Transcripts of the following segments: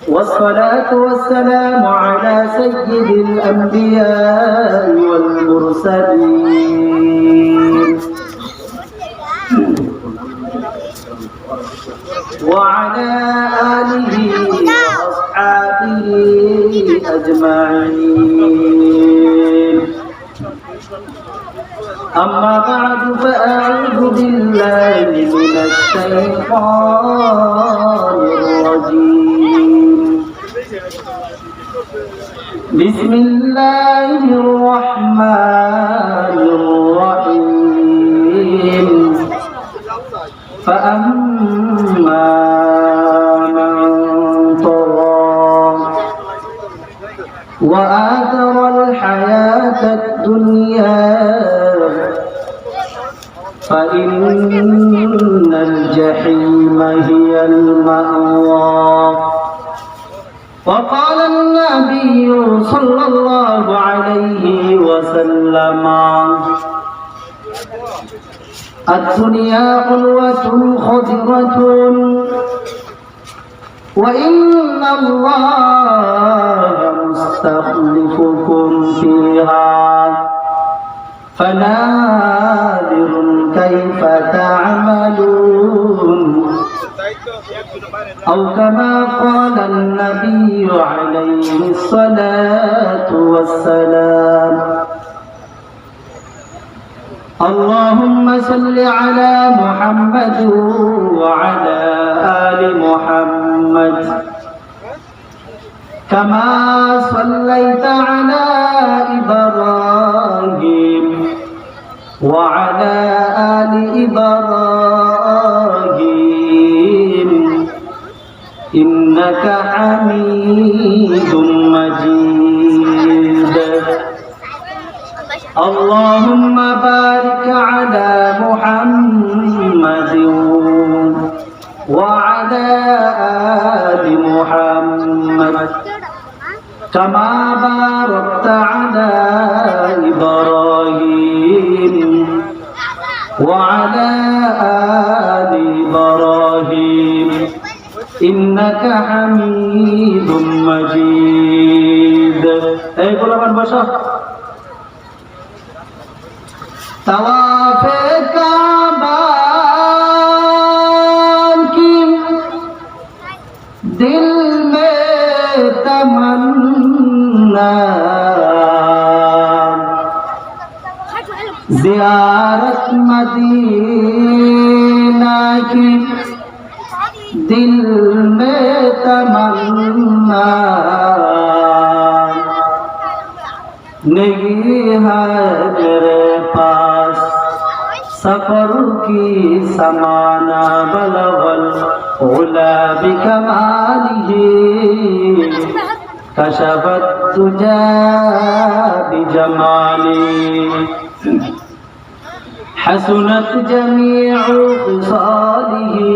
والصلاة والسلام على سيد الأنبياء والمرسلين وعلى آله وأصحابه أجمعين. أما بعد فأعوذ بالله من الشيطان الرجيم. بسم الله الرحمن الرحيم. فأما من طغى وآثر الحياة الدنيا فإن الجحيم هي المأوى. وقال النبي صلى الله عليه وسلم: الدنيا حلوة خضرة وإن الله مستخلفكم فيها فناظر كيف تعملون، أو كما قال النبي عليه الصلاة والسلام. اللهم صل على محمد وعلى آل محمد كما صليت على إبراهيم وعلى آل إبراهيم إنك حميد مجيد. اللهم بارك على محمد وعلى آل محمد كما باركت على إبراهيم وعلى آل إبراهيم إنك حميد مجيد. এই গোলামান বসো। तवाफ़े काबा की दिल में तमन्ना, ज़ियारत मदीना की दिल में तमन्ना, नहीं है मेरे पास सफर की समाना, बलगल उला बिकमालिही कशफत तुजा बिजमाली, हसनत जमीउ ख़िसालिही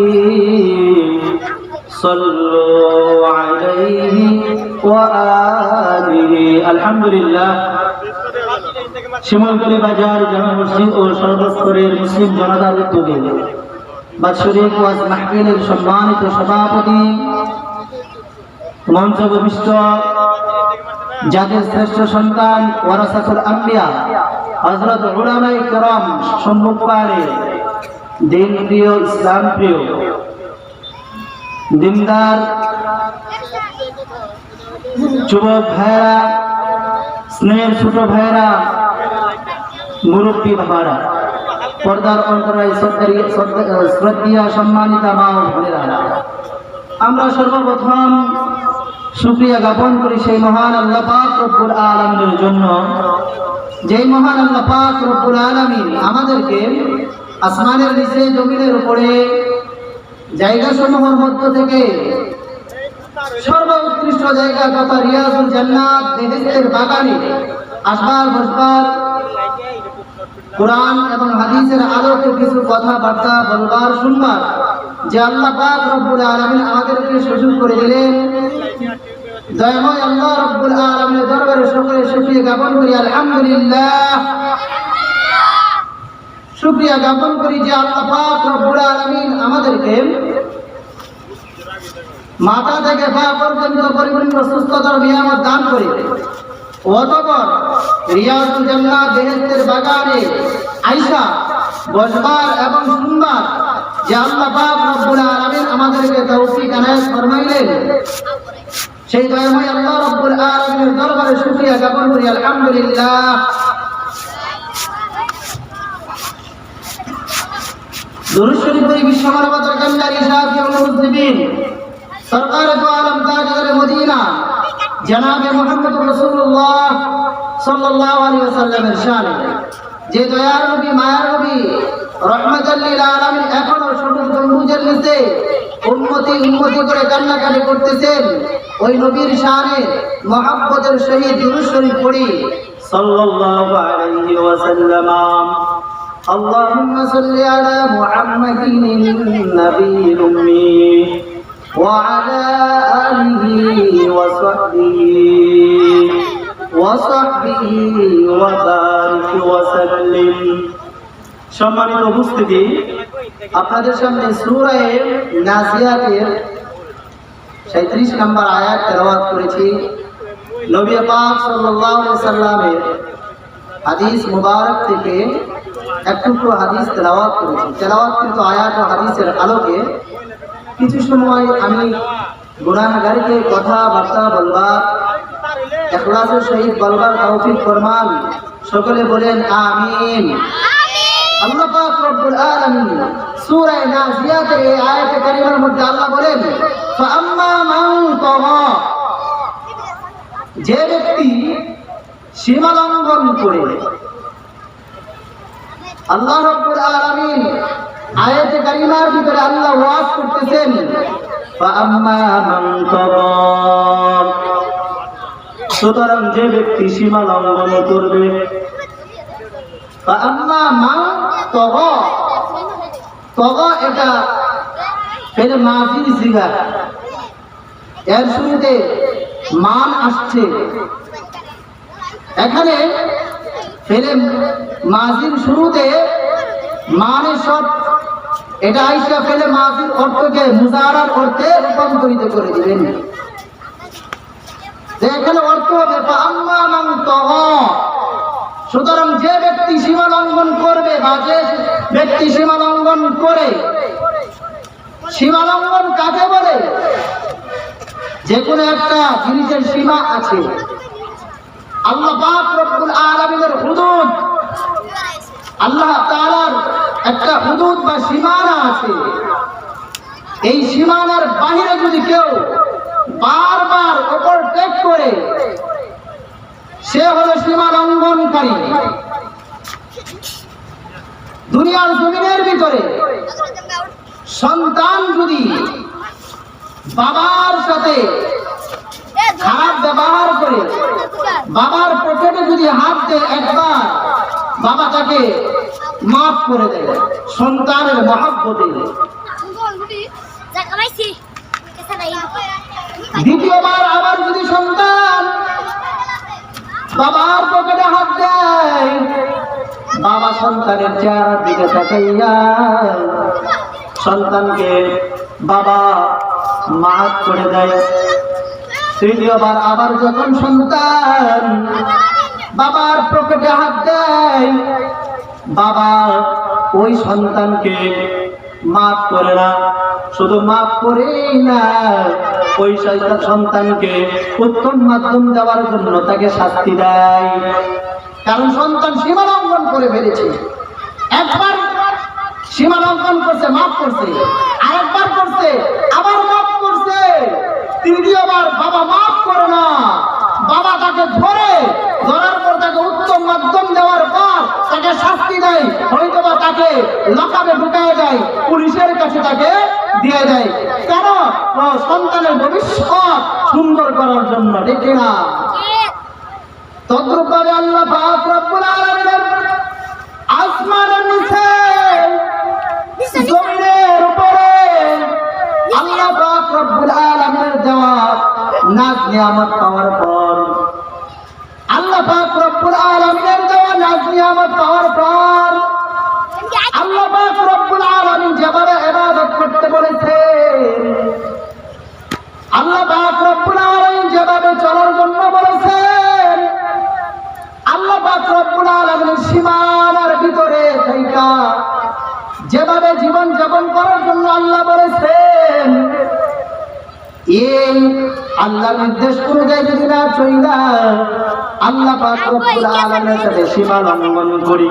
सल्लु अलैहि व आलिहि। अल्हम्दुलिल्लाह। শিমুলতলী বাজার জামে মসজিদ ও সর্বস্তরের মুসলিম জনতার উদ্যোগে বাৎসরিক ওয়াজ মাহফিলের সম্মানিত সভাপতি, মঞ্চ ভূমিষ্ঠ জাতির শ্রেষ্ঠ সন্তান ওয়ারাসাতুল আম্বিয়া হযরত উলামায়ে কেরাম সম্মুখপানে দিন প্রিয়, ইসলাম প্রিয়, দিনদার যুবক ভাইরা, স্নেহের ছোট ভাইরা, মুরব্বী বাবারা, পর্দার অন্তরায় শ্রদ্ধা সম্মানিতা মা ও বোনেরা, আমরা সর্বপ্রথম শুকরিয়া জ্ঞাপন করি সেই মহান আল্লাহ পাক রব্বুল আলামিনের জন্য, যেই মহান আল্লাহ পাক রব্বুল আলামিন আমাদেরকে আসমানের নিচে জমিনের উপরে জায়গাসমূহের মধ্য থেকে সর্বোৎকৃষ্ট জায়গা তথা রিয়াজুল জান্নাত বেহেশতের বাগানে আসবার বসবার, কোরআন এবং হাদিসের আলোকে কিছু কথাবার্তা বলবার শুনবার যে আল্লাহ পাক রব্বুল আলামিন আমাদেরকে সুযোগ করে দিলেন, দয়াময় আল্লাহ রব্বুল আলামিনের দরবারে সকলে শুকরিয়া জ্ঞাপন করি আলহামদুলিল্লাহ। শুকরিয়া জ্ঞাপন করি যে আল্লাহ পাক রব্বুল নবীকে মাথা থেকে পা পর্যন্ত পরিপূর্ণ সুস্থতার নিয়ামত দান করে অতঃপর রিয়াজুল জান্নাত বেহেশতের বাগানে আয়েশা বসবার এবং শুনবার যে আল্লাহ পাক রব্বুল আলামিন আমাদেরকে তৌফিক এনায়েত ফরমাইলেন, সেই দয়াময় আল্লাহ রব্বুল আলামিনের দরবারে শুকরিয়া জ্ঞাপন করি আলহামদুলিল্লাহ। দুরূদ শরীফ পড়ি বিশ্ব মানবতার কান্ডারি শাফিউল মুসলিমিন সরকার দু আলম তাজদারে মদিনা জনাবে মুহাম্মদ রাসূলুল্লাহ সাল্লাল্লাহু আলাইহি ওয়াসাল্লামের শানে, যে দয়ার নবী মায়ার নবী রহমাতুল লিল আলামিন এখনো সবুজ গম্বুজের নিচে উম্মতি উম্মতি করে কান্নাকাটি করতেছেন, ওই নবীর শানে মহব্বতের সহিত দুরূদ শরীফ পড়ি সাল্লাল্লাহু আলাইহি ওয়াসাল্লাম। اللهم صل على محمد النبي الأمي وعلى آله وصحبه وبارك وسلم। সম্মানিত উপস্থিতি, আপনাদের সামনে সূরা নাজিয়াতের 37 নম্বর আয়াত তেলাওয়াত করেছি। নবী পাক সাল্লাল্লাহু আলাইহি ওয়াসাল্লামের হাদিস মুবারক থেকে একটু হাদিস তেলাওয়াত করেছি। তেলাওয়াতকৃত আয়াত ও হাদিসের আলোকে কিছু সময় আমি গুনাহগারীকে কথাবার্তা বলবার, ইখলাসের সহিত বলবার তৌফিক ফরমান। সকলে বলেন আমিন। আল্লাহ পাক রব্বুল আলামিন সূরা নাজিয়াতের এই আয়াতে কারিমার মধ্যে আল্লাহ বলেন, ফাআম্মা মান তাগা, যে ব্যক্তি সীমা লঙ্ঘন করে। আল্লাহ রাব্বুল আলামিন আয়াতে কারিমার ভিতরে আল্লাহ ওয়াজ করতেছেন, ফাআম্মা মান তাগা, সুতরাং যে ব্যক্তি সীমা লঙ্ঘন করবে। ফাআম্মা মান তাগা, তাগা এটা ফেলে মাজির সিগা, এর শুরুতে মান আসছে। এখানে ফেলে মাজির শুরুতে মানে সব এটা আইসা ফেলে মাজির অর্থকে মুজারার অর্থে রূপান্তরিত করে দিবেন। এখানে অর্থ হবে ফাআম্মা মান তাগা, সুতরাং যে ব্যক্তি সীমা লঙ্ঘন করবে বা যে ব্যক্তি সীমা লঙ্ঘন করে। সীমা লঙ্ঘন কাকে বলে? যে কোনো একটা জিনিসের সীমা আছে। আল্লাহ পাক রব্বুল আলামিনের হুদুদ, আল্লাহ তাআলার একটা হুদুদ বা সীমানা আছে। এই সীমানার বাইরে যদি কেউ বারবার ওভারটেক করে, সে হলো সীমা লঙ্ঘনকারী। দুনিয়ার জমিনের ভিতরে সন্তান যদি বাবার সাথে খারাপ ব্যবহার করে, বাবার পকেটে যদি হাত দেয় একবার, বাবা তাকে মাফ করে দেয় সন্তানের মহব্বতে। দ্বিতীয়বার আবার যদি সন্তান বাবার পকেটে হাত দেয়, বাবা সন্তানের চেহারার দিকে তাকাইয়া সন্তানকে বাবা মাফ করে দেয়। তৃতীয়বার আবার যখন সন্তান বাবার পকেটে হাত দেয়, বাবা ওই সন্তানকে মাফ করে না, শুধু মাফ করেই না, ওই সন্তানকে উত্তম মাধ্যম দেওয়ার জন্য তাকে শাস্তি দেয়। কারণ সন্তান সীমা লঙ্ঘন করে ফেলেছে। একবার সীমা লঙ্ঘন করছে, মাফ করছে, আরেকবার করছে, আবার মাফ করছে, তৃতীয়বার বাবা মাফ করে না, বাবা তাকে ধরার পর তাকে উত্তম মাধ্যম দেওয়ার পর তাকে শাস্তি দেয়, হয়তোবা তাকে লকাপে ঢুকায় দেয়, পুলিশের কাছে তাকে দিয়ে দেয়। কেন? সন্তানের ভবিষ্যৎ সুন্দর করার জন্য, ঠিক না? তদ্রূপভাবে আল্লাহ পাক রব্বুল আলামিন আসমানের নিচে জমিনের উপরে আল্লাহ পাক রব্বুল আলামিনের দেওয়া নাজ নিয়ামত পাওয়ার পর, আল্লাহ পাক রব্বুল আলামিনের দেওয়া নাজ নিয়ামত পাওয়ার পর আল্লাহ পাক রব্বুল আলামিন যেভাবে ইবাদত করতে বলে জীবন যাপন করার জন্য আল্লাহ বলেছেন এই আল্লাহর নির্দেশ অনুযায়ী যদি না চইলা আল্লাহ পাক রব্বুল আলামিনের সাথে সীমা লঙ্ঘন করি,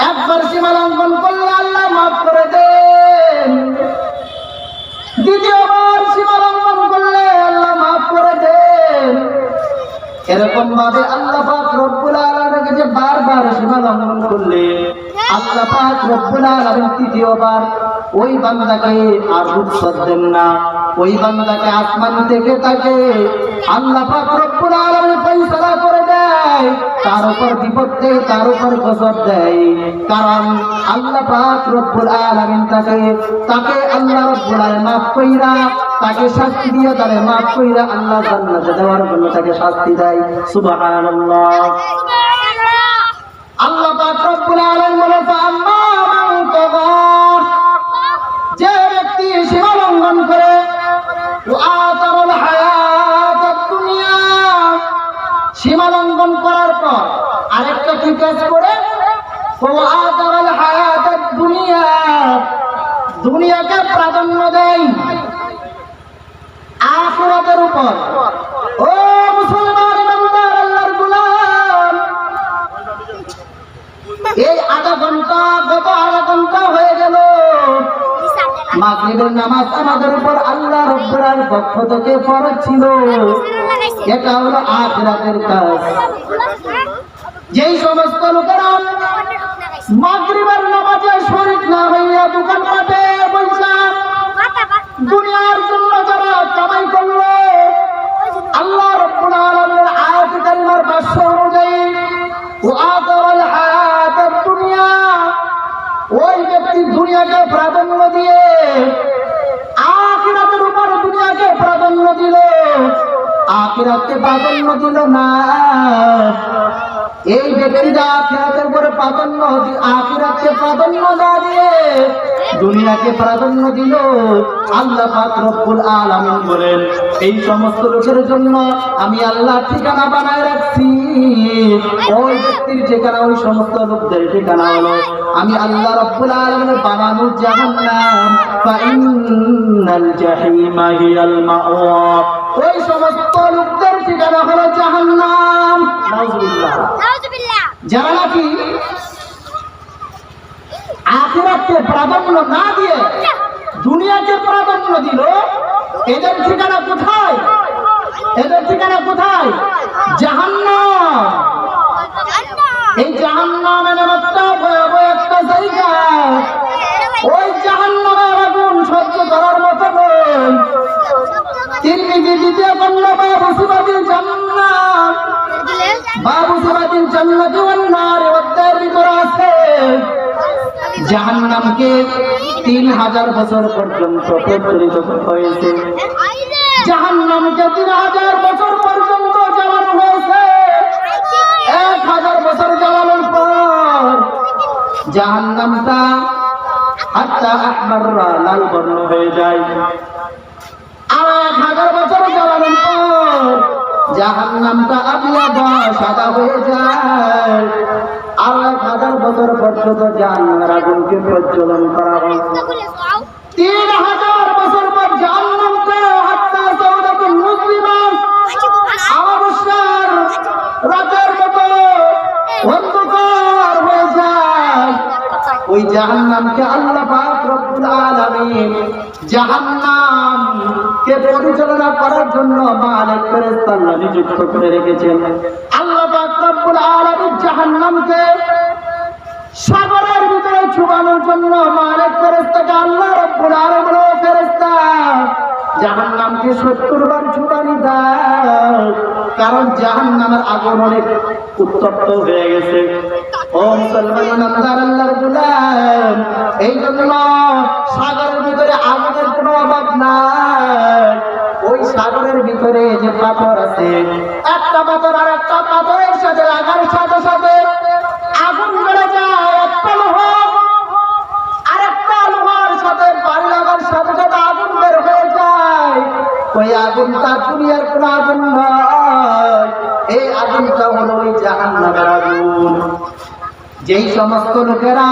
একবার সীমা লঙ্ঘন করলে আল্লাহ মাফ করে দেন, দ্বিতীয়বার সীমা লঙ্ঘন করলে আল্লাহ মাফ করে দেন। এরকম ভাবে আল্লাহ পাক রব্বুল আলামিনের কাছে বারবার সীমা লঙ্ঘন করলে আল্লাহ পাক রব্বুল আলামিন তৃতীয়বার ওই বান্দাকে আর রুখসত দেন না, ওই বান্দাকে আসমান থেকে তাকে আল্লাহ পাক রব্বুল আলামিন ফয়সালা করে দেয়, তার উপর বিপদ দেয়, তার উপর গজব দেয়। কারণ আল্লাহ পাক রব্বুল আলামিন তাকে আল্লাহ রব্বুল আলামিন মাফ কইরা, তাকে শাস্তি দিয়ে তারে মাফ কইরা আল্লাহ জান্নাতে দেওয়ার জন্য তাকে শাস্তি দেয়। সুবহানাল্লাহ। আল্লাহ পাক রব্বুল আলামিন বলে আম্মা মান তাগা, যে ব্যক্তি সীমা লঙ্ঘন করে ওয়াতারাল হায়াতাদ দুনিয়া, সীমা লঙ্ঘন করার পর আরেকটা কি কাজ করে ওয়াতারাল হায়াতাদ দুনিয়া, দুনিয়াকে প্রাধান্য দেয় আখিরাতের উপর। ও মুসলমান ইমানদার আল্লাহর গোলাম, এই আধা ঘন্টা গত আধা ঘন্টা হয়ে গেল মাগরিবের নামাজ আমাদের উপর আল্লাহ রব্বুল আলামিনের পক্ষ থেকে ফরজ ছিল। এটা হলো আখিরাতের কাজ। যেই সমস্ত লোকেরা মাগরিবের নামাজে শরীক না হইয়া দোকানপাটে বসা দুনিয়ার জন্য যারা কামাই করলো, আল্লাহ রব্বুল আলামিনের আয়াত কারিমার ভাষ্য অনুযায়ী ওয়াতারাল হায়াতাদ দুনিয়া, ওই ব্যক্তি দুনিয়াকে প্রাধান্য দিয়ে আখিরাতের উপর দুনিয়াকে প্রাধান্য দিল, আখিরাতকে প্রাধান্য দিল না। এই ব্যক্তিরা আখিরাতের উপরে প্রাধান্য, আখিরাতকে প্রাধান্য না দিয়ে দুনিয়াকে প্রাধান্য দিল। আল্লাহ পাক রব্বুল আলামিন বলেন এই সমস্ত লোকের জন্য আমি আল্লাহ ঠিকানা বানায় রাখছি। ওই ব্যক্তির ঠিকানা, ওই সমস্ত লোকদের ঠিকানা হলো আমি আল্লাহ রব্বুল আলামিনের বানানো জাহান্নাম, ফাইন্নাল জাহিমা হিয়াল মাওয়া, ওই সমস্ত লোকদের ঠিকানা হলো জাহান্নাম। নাউজুবিল্লাহ। যারা নাকি আখিরাতকে প্রাধান্য না দিয়ে দুনিয়াকে প্রাধান্য দিল, এদের ঠিকানা কোথায়? এদের ঠিকানা কোথায়? জাহান্নাম। এই জাহান্নামের একটা ভয়াবহ একটা জায়গা, ওই জাহান্নামের আগুন সহ্য করার মতো নয়। তিরমিজি দ্বিতীয় খণ্ড বাবু সিফাতিল জান্নাত, বাবু সিফাতিল জান্নাতি ওয়ান নার অধ্যায়ের ভিতরে আছে জাহান্নামকে 3000 বছর পর্যন্ত প্রজ্বলিত হয়েছে। জাহান্নামকে 3000 বছর পর্যন্ত জ্বালানো হয়েছে। 1000 বছর জ্বালানোর পর জাহান্নামটা হাত্তা আহমাররা, লাল বর্ণ হয়ে যায়। আর 1000 বছর জ্বালানোর পর জাহান্নামটা আবিয়াদা, সাদা হয়ে যায়। আর 1000 বছর পর্যন্ত জাহান্নামের আগুনকে প্রজ্বলন করা হয়। 3000 বছর পর জাহান্নামকে হাত্তা সাউদাতুল মুসলিমা, অমাবস্যার রাতের মতো অন্ধকার হয়ে যায়। ওই জাহান্নামকে আল্লাহ পাক রব্বুল আলামিন জাহান্নামকে পরিচালনা করার জন্য মালিক ফেরেশতা আল্লাহ নিযুক্ত করে রেখেছেন। আল্লাহ পাক রব্বুল আলামিন জাহান্নামকে সাগরের ভিতরে ছুবানোর জন্য মালিক ফেরেশতাকে আল্লাহ রব্বুল আলামিনের ফেরেশতা জাহান্নামকে 70 বার ছুবানি দেয়। কারণ জাহান্নামের আগুন অনেক উত্তপ্ত হয়ে গেছে। ও মুসলমান আল্লাহর গোলাম, এই জন্য সাগরের ভিতরে আগুনের কোনো অভাব নাই। ওই সাগরের ভিতরে যে পাথর আছে, একটা পাথর আর একটা পাথরের সাথে লাগার সাথে সাথে আগুন জ্বলে যায়। একটা লোহা আর একটা লোহার সাথে বাড়ি লাগার সাথে সাথে আগুন বের হয়ে যায়। ওই আগুনটা দুনিয়ার কোন আগুন নয়, এই আগুনটা হলো ওই জাহান্নামের আগুন। যেই সমস্ত লোকেরা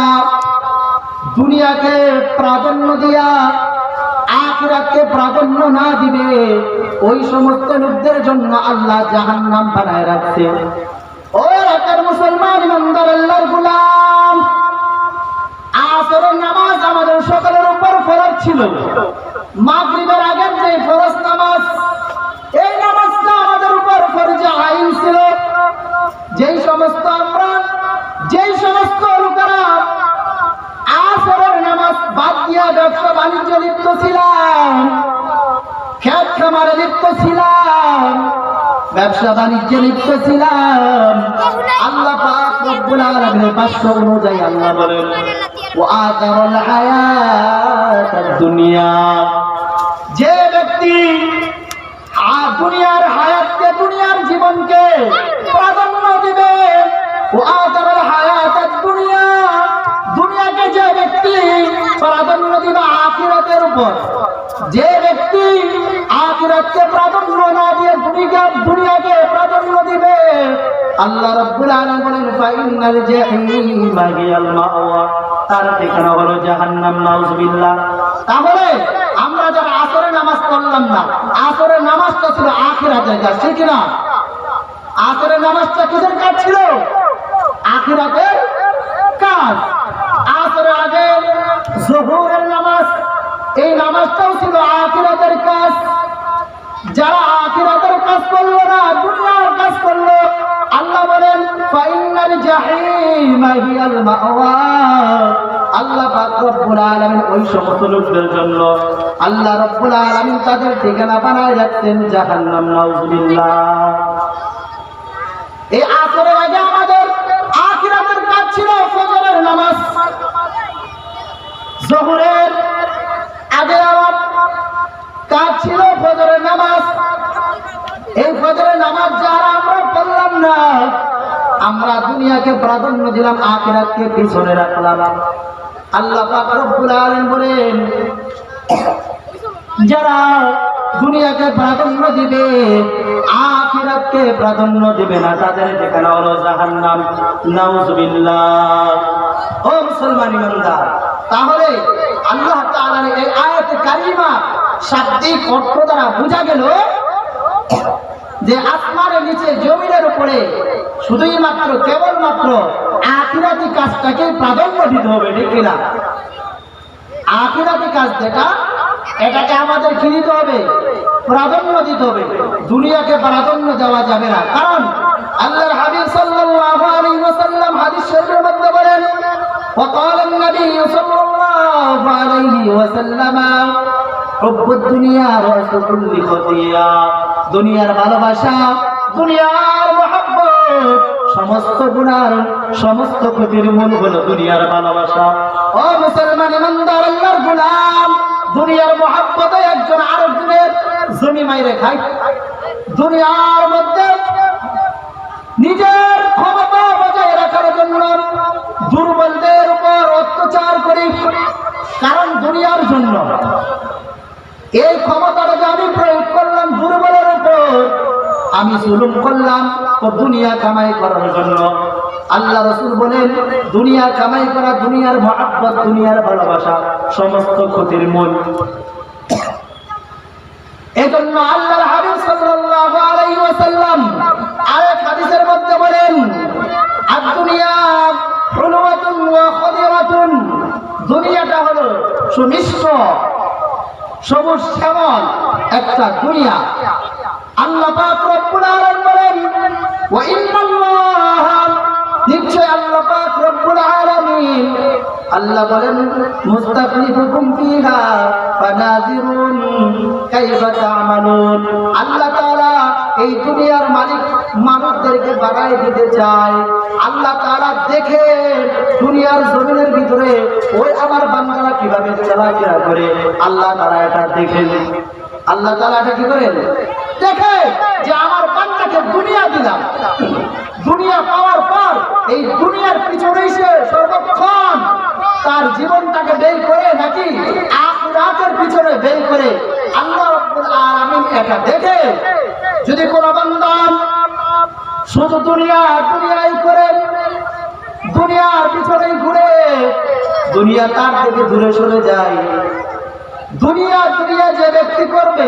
দুনিয়াকে প্রাধান্য দিয়া আখিরাতকে প্রাধান্য না দিবে, ওই সমস্ত লোকদের জন্য আল্লাহ জাহান্নাম বানায় রাখছে। ও এলাকার মুসলমান ইমানদার আল্লাহর গোলাম, আসরের নামাজ আমাদের সকলের উপর ফরজ ছিল। মাগরিবের আগের যে ফরজ নামাজ, এই নামাজটা আমাদের উপর ফরজে আইন ছিল। যেই সমস্ত লোকেরা আসরের নামাজ বাদ দিয়া ব্যবসা বাণিজ্য লিপ্ত ছিলাম, খেত খামারে লিপ্ত ছিলাম, ব্যবসা বাণিজ্যে লিপ্ত ছিলাম, আল্লাহ পাক রব্বুল আলামিনের বাক্য অনুযায়ী আল্লাহ বলেন ওয়া আতারাল হায়াতাদ দুনিয়া, যে ব্যক্তি দুনিয়ার হায়াতকে, দুনিয়ার জীবনকে প্রাধান্য দিবে, ওয়া আতারাল হায়াতাদ দুনিয়া, দুনিয়াকে যে ব্যক্তি প্রাধান্য দিবে আখিরাতের উপর, যে ব্যক্তি আখিরাতকে প্রাধান্য না দিয়ে দুনিয়াকে প্রাধান্য দিবে, আল্লাহ রাব্বুল আলামিন বলেন ফাইনাল জাহিমা হিয়াল মাওয়া, তার ঠিকানা হলো জাহান্নাম, নাউযুবিল্লাহ। তাহলে আমরা যারা আসরের নামাজ পড়লাম না, আসরের নামাজটা ছিল আখিরাতের কাজ, ঠিক না? আসরের নামাজটা কিসের কাজ ছিল? আখিরাতের কাজ। আসরের আগে যোহরের নামাজ, এই নামাজটাও ছিল আখিরাতের কাজ। যারা আখিরাতের কাজ করলো না, দুনিয়ার কাজ করলো, আল্লাহ বলেন ফাইনাল জাহিমা হিয়াল মাওয়া, আল্লাহ পাক রব্বুল আলামিন ওই সমস্ত লোকদের জন্য আল্লাহ রব্বুল আলামিন তাদের ঠিকানা বানায় রাখতেন জাহান্নাম, নাউযুবিল্লাহ। এই আসরের আগে আমাদের আখিরাতের কাজ ছিল ফজরের নামাজ, যোহরের আগে আমার কাজ ছিল ফজরের নামাজ। এই ফজরের নামাজ যারা আমরা পড়লাম না, আমরা দুনিয়াকে প্রাধান্য দিলাম, আখিরাতকে পিছনে রাখলাম। আল্লাহ পাক রব্বুল আলামিন বলেন যারা দুনিয়াকে প্রাধান্য দিবে, আখিরাতকে প্রাধান্য দিবে না, তাদের ঠিকানা হলো জাহান্নাম, নাউযুবিল্লাহ। ও মুসলমান ইমানদার, তাহলে আল্লাহ তাআলার এই আয়াতে কারিমা শাব্দিক অর্থ দ্বারা বোঝা গেল যে আসমানের নিচে জমিনের উপরে শুধুই মাত্র কেবলমাত্র আখিরাতি কাজটাকে প্রাধান্য দিতে হবে, ঠিক কিনা? আখিরাতি কাজ যেটা, এটাকে আমাদের কি দিতে হবে? প্রাধান্য দিতে হবে। দুনিয়াকে প্রাধান্য দেওয়া যাবে না। কারণ আল্লাহর হাবিব সাল্লাল্লাহু আলাইহি ওয়াসাল্লাম হাদিস শরীফের মধ্যে বলেন وقال النبي صلى الله عليه وسلم حب الدنيا رأس كل خطيئة, দুনিয়ার ভালোবাসা, দুনিয়ার মহব্বত সমস্ত গুনার, সমস্ত ক্ষতির মূল হলো দুনিয়ার ভালোবাসা। ও মুসলমান ইমানদার আল্লাহর গোলাম, দুনিয়ার মহব্বতে একজন আরেকজনের জমি মাইরে খায়, দুনিয়ার মধ্যে নিজের ক্ষমতা বজায় রাখার জন্য দুর্বলদের উপর অত্যাচার করি, কারণ দুনিয়ার জন্য। এই ক্ষমতাটাকে আমি প্রয়োগ করলাম দুর্বলের উপর, আমি জুলুম করলাম তো দুনিয়া কামাই করার জন্য। আল্লাহ রাসূল বলেন দুনিয়া কামাই করা, দুনিয়ার মহব্বত, দুনিয়ার ভালোবাসা সমস্ত ক্ষতির মূল। এজন্য আল্লাহর হাবিব সাল্লাল্লাহু আলাইহি ওয়াসাল্লাম আরেক হাদিসের মধ্যে বলেন আদ-দুনিয়া হুলওয়াতুন ওয়া খাদিরাতুন, দুনিয়াটা হলো সুমিষ্ট সবুজ শ্যামল একটা দুনিয়া। আল্লাহ পাক রব্বুল আলামিন বলেন ওয়া ইন্নাল্লাহ, নিশ্চয় আল্লাহ পাক রব্বুল আলামিন, আল্লাহ বলেন মুস্তাখলিফুকুম ফিহা ফানাযিরুন কাইফা তা'মালুন, আল্লাহ তাআলা এই দুনিয়ার মালিক মানুষদেরকে বাড়ায় দিতে চায়। আল্লাহ তাআলা দেখে দুনিয়ার জমিনের ভিতরে ওই আমার বান্দারা কিভাবে চলাফেরা করে, আল্লাহ তাআলা এটা দেখেন। আল্লাহ তাআলা এটা কি করেন? দেখে যে আমার বান্দাকে দুনিয়া দিলাম, দুনিয়া পাওয়ার পর এই দুনিয়ার পিছনে সে সর্বক্ষণ তার জীবনটাকে ব্যয় করে নাকি আখিরাতের পিছনে ব্যয় করে, আল্লাহ রাব্বুল আলামিন এটা দেখে যদি কোনো বান্দা শুধু দুনিয়াই করে দুনিয়ার পিছনে ঘুরে দুনিয়া তার থেকে দূরে সরে যায়। দুনিয়া দুনিয়া যে ব্যক্তি করবে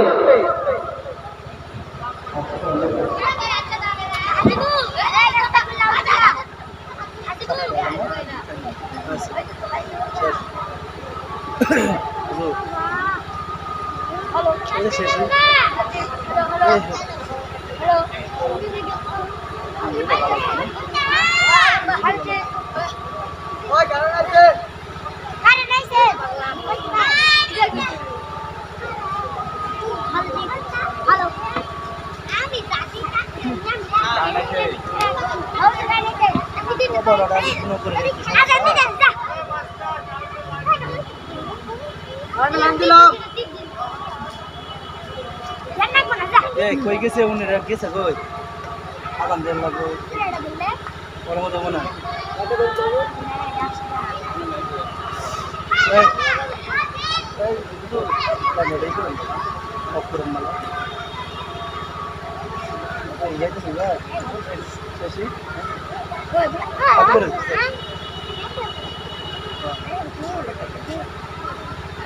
কই গেছে উনি গেছে কই আগাম দেন লাগো ওর মতো মনে হয়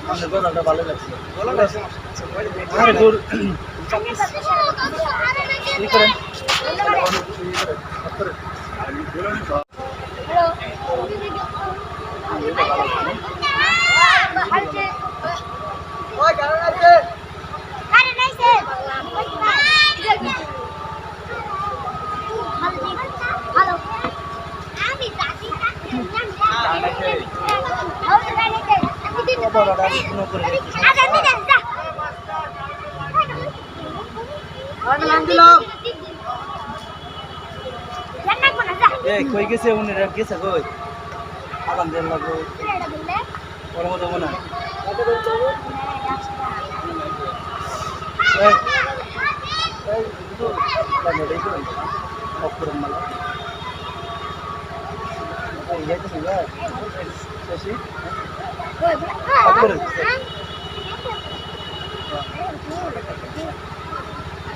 আপনার গলাটা ভালো লাগছে আরে দূর ই করেন কই গেছে উনি গেছে কই আগাম দেন লাগো ওর মতো মনে হয়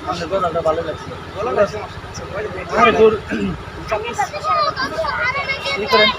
আপনার গলাটা ভালো লাগছে আরে দূর ই করেন